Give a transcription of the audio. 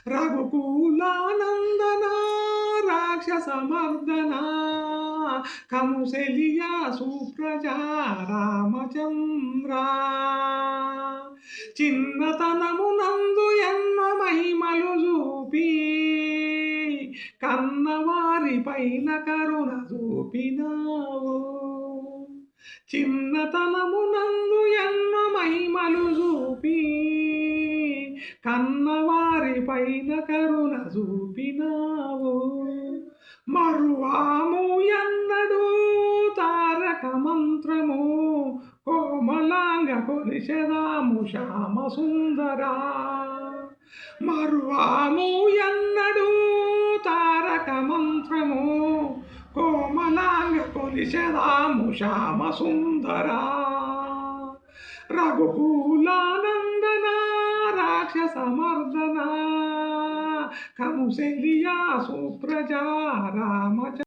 రఘుకులానందన రాక్షసమర్దన కౌసల్యా సుప్రజా రామచంద్ర చిన్నతనమునందు ఎన్నో మహిమలు చూపి కన్నవారి పైన కరుణ చూపినావు చిన్నతనమునందు ఎన్నో మహిమలు చూపి కన్నవారి పైన కరుణ చూపినావు మరువాము ఎన్నడు తారక మంత్రము కోమలాంగ కొలిసెదాము శ్యామ సుందరా మరువాము ఎన్నడు తారక మంత్రము కోమలాంగ కొలిసెదాము శ్యామ సుందరా రఘుకులానందన రాక్షసమర్దన కౌసల్యా సుప్రజా రామచంద్ర